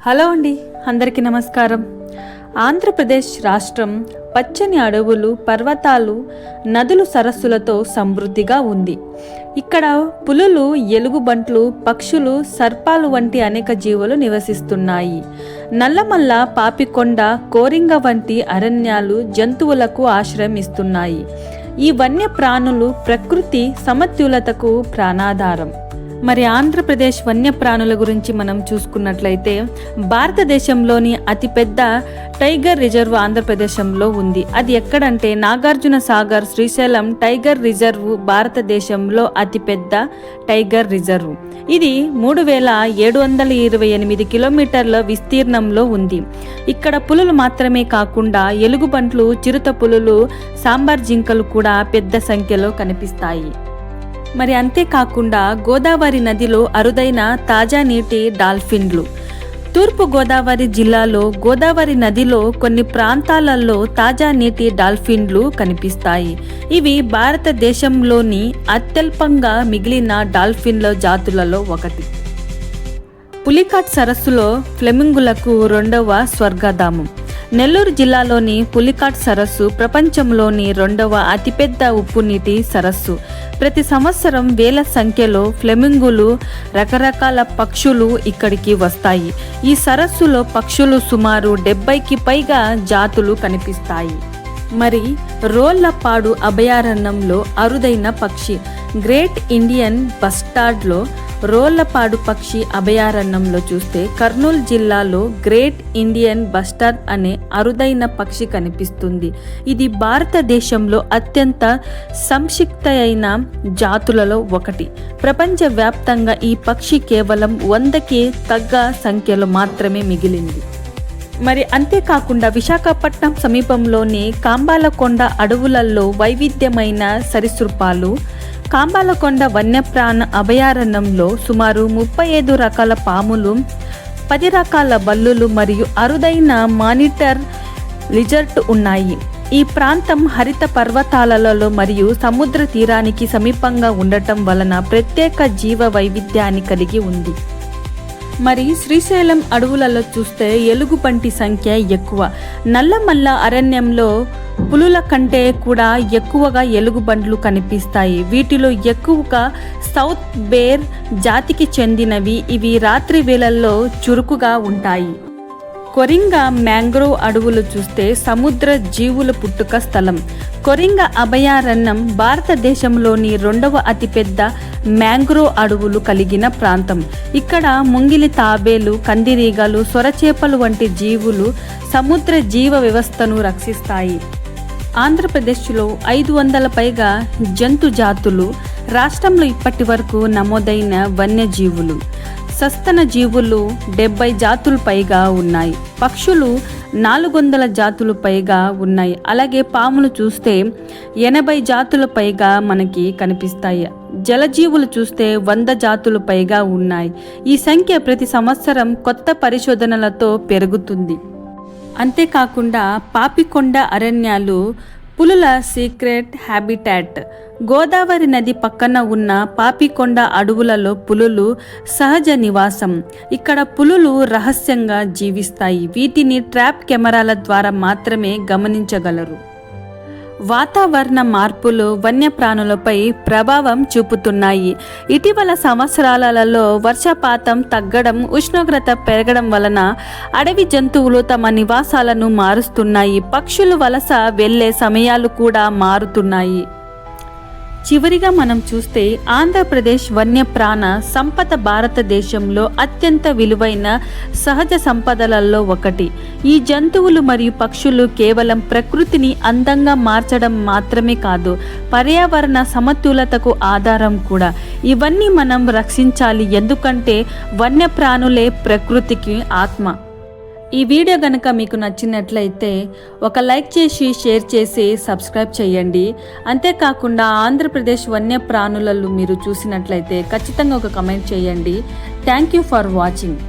Hello అండి, అందరికీ నమస్కారం. ఆంధ్రప్రదేశ్ రాష్ట్రం పచ్చని అడవులు, పర్వతాలు, నదులు, సరస్సులతో సమృద్ధిగా ఉంది. ఇక్కడ పులులు, ఎలుగుబంట్లు, పక్షులు, సర్పాలు వంటి అనేక జీవులు నివసిస్తున్నాయి. నల్లమల్ల, పాపికొండ, కోరింగ వంటి అరణ్యాలు జంతువులకు ఆశ్రయం ఇస్తున్నాయి. ఈ వన్య ప్రాణులు ప్రకృతి సమతుల్యతకు ప్రాణాధారం. మరి ఆంధ్రప్రదేశ్ వన్యప్రాణుల గురించి మనం చూసుకున్నట్లయితే భారతదేశంలోని అతిపెద్ద టైగర్ రిజర్వ్ ఆంధ్రప్రదేశంలో ఉంది. అది ఎక్కడంటే నాగార్జున సాగర్ శ్రీశైలం టైగర్ రిజర్వ్ భారతదేశంలో అతిపెద్ద టైగర్ రిజర్వ్. ఇది 3728 కిలోమీటర్ల విస్తీర్ణంలో ఉంది. ఇక్కడ పులులు మాత్రమే కాకుండా ఎలుగుబంట్లు, చిరుత పులులు, సాంబార్ జింకలు కూడా పెద్ద సంఖ్యలో కనిపిస్తాయి. మరి అంతేకాకుండా గోదావరి నదిలో అరుదైన తాజా నీటి డాల్ఫిన్లు. తూర్పు గోదావరి జిల్లాలో గోదావరి నదిలో కొన్ని ప్రాంతాలలో తాజా నీటి డాల్ఫిన్లు కనిపిస్తాయి. ఇవి భారతదేశంలోని అత్యల్పంగా మిగిలిన డాల్ఫిన్ల జాతులలో ఒకటి. పులికాట్ సరస్సులో ఫ్లెమింగులకు 2వ స్వర్గధామం. నెల్లూరు జిల్లాలోని పులికాట్ సరస్సు ప్రపంచంలోని 2వ అతిపెద్ద ఉప్పునీటి సరస్సు. ప్రతి సంవత్సరం వేల సంఖ్యలో ఫ్లెమింగులు, రకరకాల పక్షులు ఇక్కడికి వస్తాయి. ఈ సరస్సులో పక్షులు సుమారు 70కి పైగా జాతులు కనిపిస్తాయి. మరి రోళ్లపాడు అభయారణ్యంలో అరుదైన పక్షి గ్రేట్ ఇండియన్ బస్టార్డ్లో రోళ్లపాడు పక్షి అభయారణ్యంలో చూస్తే కర్నూలు జిల్లాలో గ్రేట్ ఇండియన్ బస్టార్డ్ అనే అరుదైన పక్షి కనిపిస్తుంది. ఇది భారతదేశంలో అత్యంత సంక్షిప్తమైన జాతులలో ఒకటి. ప్రపంచవ్యాప్తంగా ఈ పక్షి కేవలం 100కి తగ్గ సంఖ్యలో మాత్రమే మిగిలింది. మరి అంతేకాకుండా విశాఖపట్నం సమీపంలోని కాంబాలకొండ అడవులలో వైవిధ్యమైన సరీసృపాలు, కాంబాలకొండ వన్యప్రాణ అభయారణ్యంలో సుమారు 35 రకాల పాములు, 10 రకాల బల్లులు మరియు అరుదైన మానిటర్ లిజర్ట్ ఉన్నాయి. ఈ ప్రాంతం హరిత పర్వతాలలో మరియు సముద్ర తీరానికి సమీపంగా ఉండటం వలన ప్రత్యేక జీవ వైవిధ్యాన్ని కలిగి ఉంది. మరి శ్రీశైలం అడవులలో చూస్తే ఎలుగుబంటి సంఖ్య ఎక్కువ. నల్లమల్ల అరణ్యంలో పులుల కంటే కూడా ఎక్కువగా ఎలుగుబంట్లు కనిపిస్తాయి. వీటిలో ఎక్కువగా సౌత్ బేర్ జాతికి చెందినవి. ఇవి రాత్రి వేళల్లో చురుకుగా ఉంటాయి. కొరింగ మ్యాంగ్రోవ్ అడవులు చూస్తే సముద్ర జీవుల పుట్టుక స్థలం. కొరింగ అభయారణ్యం భారతదేశంలోని 2వ అతిపెద్ద మ్యాంగ్రోవ్ అడవులు కలిగిన ప్రాంతం. ఇక్కడ ముంగిలి తాబేలు, కందిరీగలు, సొరచేపలు వంటి జీవులు సముద్ర జీవ వ్యవస్థను రక్షిస్తాయి. ఆంధ్రప్రదేశ్లో 500 పైగా జంతు జాతులు. రాష్ట్రంలో ఇప్పటి వరకు నమోదైన వన్యజీవులు, సస్తన జీవులు 70 జాతులు పైగా ఉన్నాయి. పక్షులు 400 జాతులు పైగా ఉన్నాయి. అలాగే పాములు చూస్తే 80 జాతుల పైగా మనకి కనిపిస్తాయి. జలజీవులు చూస్తే 100 జాతులు పైగా ఉన్నాయి. ఈ సంఖ్య ప్రతి సంవత్సరం కొత్త పరిశోధనలతో పెరుగుతుంది. అంతేకాకుండా పాపికొండ అరణ్యాలు పులుల సీక్రెట్ హ్యాబిటాట్. గోదావరి నది పక్కన ఉన్న పాపికొండ అడవులలో పులులు సహజ నివాసం. ఇక్కడ పులులు రహస్యంగా జీవిస్తాయి. వీటిని ట్రాప్ కెమెరాల ద్వారా మాత్రమే గమనించగలరు. వాతావరణ మార్పులు వన్యప్రాణులపై ప్రభావం చూపుతున్నాయి. ఇటీవల సంవత్సరాలలో వర్షపాతం తగ్గడం, ఉష్ణోగ్రత పెరగడం వలన అడవి జంతువులు తమ నివాసాలను మారుస్తున్నాయి. పక్షులు వలస వెళ్లే సమయాలు కూడా మారుతున్నాయి. చివరిగా మనం చూస్తే ఆంధ్రప్రదేశ్ వన్యప్రాణ సంపద భారతదేశంలో అత్యంత విలువైన సహజ సంపదలలో ఒకటి. ఈ జంతువులు మరియు పక్షులు కేవలం ప్రకృతిని అందంగా మార్చడం మాత్రమే కాదు, పర్యావరణ సమతుల్యతకు ఆధారం కూడా. ఇవన్నీ మనం రక్షించాలి, ఎందుకంటే వన్యప్రాణులే ప్రకృతికి ఆత్మ. ఈ వీడియో కనుక మీకు నచ్చినట్లయితే ఒక లైక్ చేసి, షేర్ చేసి, సబ్స్క్రైబ్ చేయండి. అంతేకాకుండా ఆంధ్రప్రదేశ్ వన్యప్రాణులలో మీరు చూసినట్లయితే ఖచ్చితంగా ఒక కమెంట్ చేయండి. Thank you for watching.